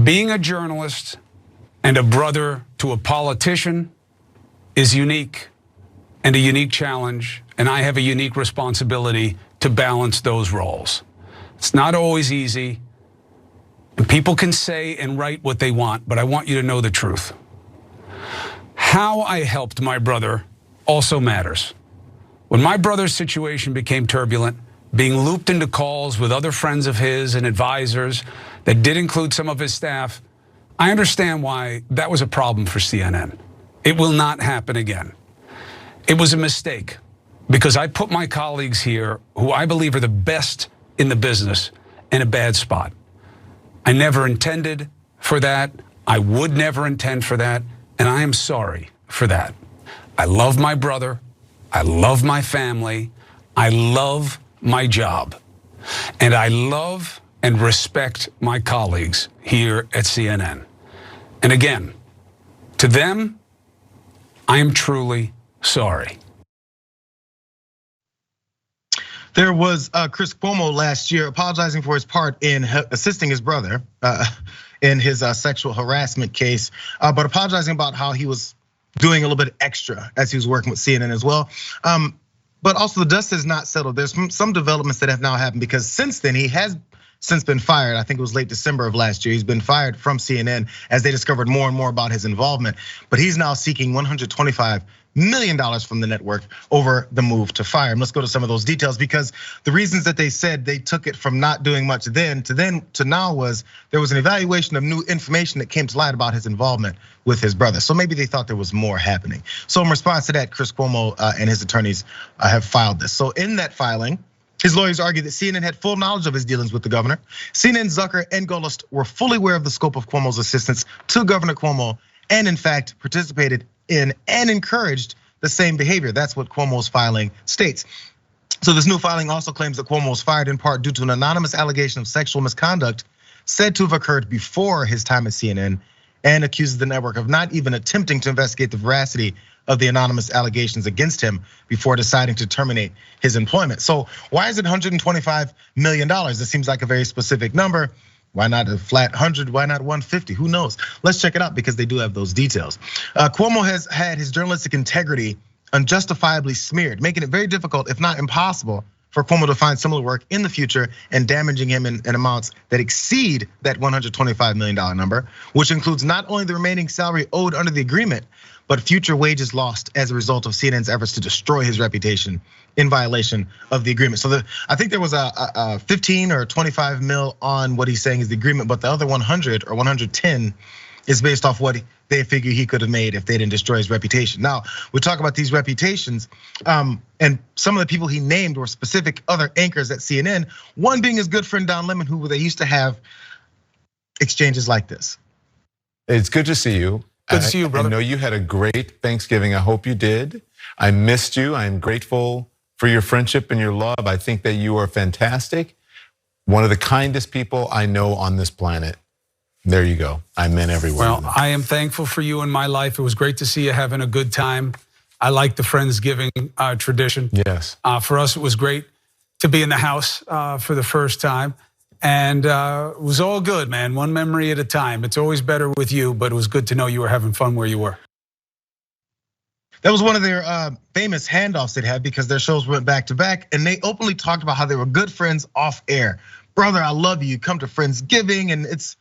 Being a journalist and a brother to a politician is unique and a unique challenge, and I have a unique responsibility to balance those roles. It's not always easy. People can say and write what they want, but I want you to know the truth. How I helped my brother also matters. When my brother's situation became turbulent, being looped into calls with other friends of his and advisors that did include some of his staff, I understand why that was a problem for CNN. It will not happen again. It was a mistake because I put my colleagues here, who I believe are the best in the business, in a bad spot. I never intended for that. I would never intend for that. And I am sorry for that. I love my brother. I love my family. I love my job. And I love and respect my colleagues here at CNN. And again, to them, I am truly sorry. There was Chris Cuomo last year apologizing for his part in assisting his brother in his sexual harassment case, but apologizing about how he was doing a little bit extra as he was working with CNN as well. But also the dust has not settled. There's some developments that have now happened because since then he has since been fired. I think it was late December of last year. He's been fired from CNN as they discovered more and more about his involvement. But he's now seeking $125 million from the network over the move to fire him. Let's go to some of those details because the reasons that they said they took it from not doing much then to now was there was an evaluation of new information that came to light about his involvement with his brother. So maybe they thought there was more happening. So in response to that, Chris Cuomo and his attorneys have filed this. So in that filing, his lawyers argued that CNN had full knowledge of his dealings with the governor. CNN, Zucker, and Goldlust were fully aware of the scope of Cuomo's assistance to Governor Cuomo, and in fact participated in and encouraged the same behavior. That's what Cuomo's filing states. So this new filing also claims that Cuomo was fired in part due to an anonymous allegation of sexual misconduct said to have occurred before his time at CNN, and accuses the network of not even attempting to investigate the veracity of the anonymous allegations against him before deciding to terminate his employment. So why is it $125 million? It seems like a very specific number. Why not a flat 100? Why not 150? Who knows? Let's check it out because they do have those details. Cuomo has had his journalistic integrity unjustifiably smeared, making it very difficult, if not impossible, for Cuomo to find similar work in the future and damaging him in amounts that exceed that $125 million number, which includes not only the remaining salary owed under the agreement, but future wages lost as a result of CNN's efforts to destroy his reputation in violation of the agreement. So I think there was a 15 or 25 mil on what he's saying is the agreement, but the other 100 or 110 is based off what they figure he could have made if they didn't destroy his reputation. Now, we talk about these reputations, and some of the people he named were specific other anchors at CNN, one being his good friend Don Lemon, who they used to have exchanges like this. It's good to see you. Good to see you, brother. I know you had a great Thanksgiving. I hope you did. I missed you. I am grateful for your friendship and your love. I think that you are fantastic. One of the kindest people I know on this planet. There you go. I meant every word. Well, I am thankful for you in my life. It was great to see you having a good time. I like the Friendsgiving tradition. Yes. For us, it was great to be in the house for the first time. And it was all good, man. One memory at a time. It's always better with you, but it was good to know you were having fun where you were. That was one of their famous handoffs they'd had because their shows went back to back, and they openly talked about how they were good friends off air. Brother, I love you. Come to Friendsgiving, and it's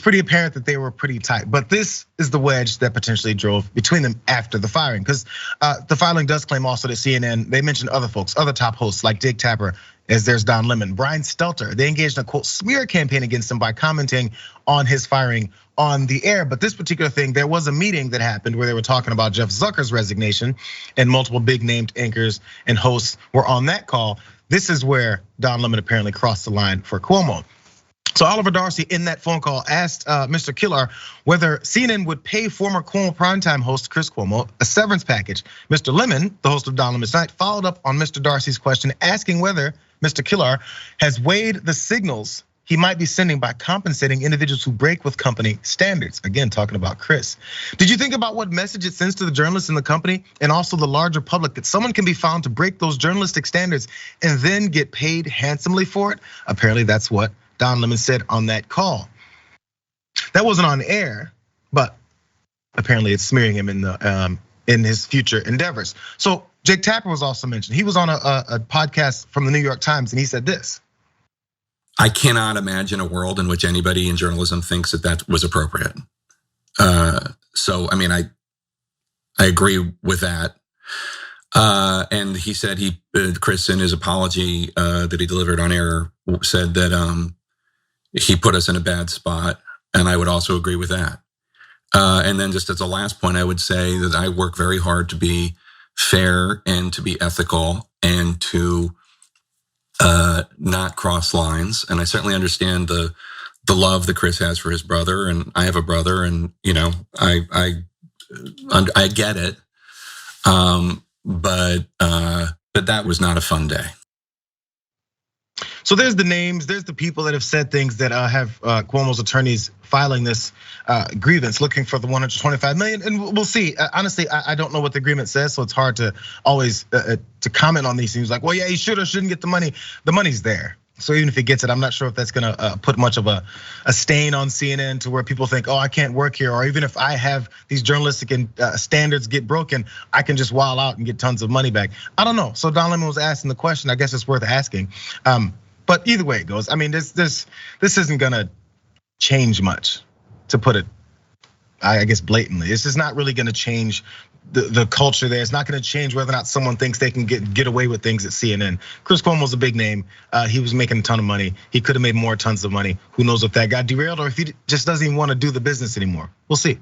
pretty apparent that they were pretty tight. But this is the wedge that potentially drove between them after the firing, because the filing does claim also that CNN, they mentioned other folks, other top hosts like Jake Tapper, as there's Don Lemon, Brian Stelter. They engaged in a quote smear campaign against him by commenting on his firing on the air. But this particular thing, there was a meeting that happened where they were talking about Jeff Zucker's resignation, and multiple big named anchors and hosts were on that call. This is where Don Lemon apparently crossed the line for Cuomo. So Oliver Darcy in that phone call asked Mr. Killar whether CNN would pay former Cuomo primetime host Chris Cuomo a severance package. Mr. Lemon, the host of Don Lemon's Night, followed up on Mr. Darcy's question, asking whether Mr. Killar has weighed the signals he might be sending by compensating individuals who break with company standards. Again, talking about Chris. Did you think about what message it sends to the journalists in the company and also the larger public that someone can be found to break those journalistic standards and then get paid handsomely for it? Apparently that's what Don Lemon said on that call. That wasn't on air, but apparently it's smearing him in his future endeavors. So Jake Tapper was also mentioned. He was on a podcast from the New York Times, and he said this. I cannot imagine a world in which anybody in journalism thinks that was appropriate. So, I mean, I agree with that. And he said Chris, in his apology that he delivered on air, said that he put us in a bad spot, and I would also agree with that. And then just as a last point, I would say that I work very hard to be fair and to be ethical and to not cross lines. And I certainly understand the love that Chris has for his brother, and I have a brother, and I get it. But that was not a fun day. So there's the names, there's the people that have said things that have Cuomo's attorneys filing this grievance, looking for the 125 million, and we'll see. Honestly, I don't know what the agreement says, so it's hard to always to comment on these things. Like, well, yeah, he should or shouldn't get the money. The money's there. So even if he gets it, I'm not sure if that's gonna put much of a stain on CNN to where people think, oh, I can't work here. Or even if I have these journalistic standards get broken, I can just wild out and get tons of money back. I don't know. So Don Lemon was asking the question. I guess it's worth asking. But either way it goes, I mean, this isn't gonna change much, to put it, I guess, blatantly. This is not really gonna change the culture there. It's not gonna change whether or not someone thinks they can get away with things at CNN. Chris Cuomo's a big name. He was making a ton of money. He could have made more tons of money. Who knows if that got derailed or if he just doesn't even want to do the business anymore. We'll see.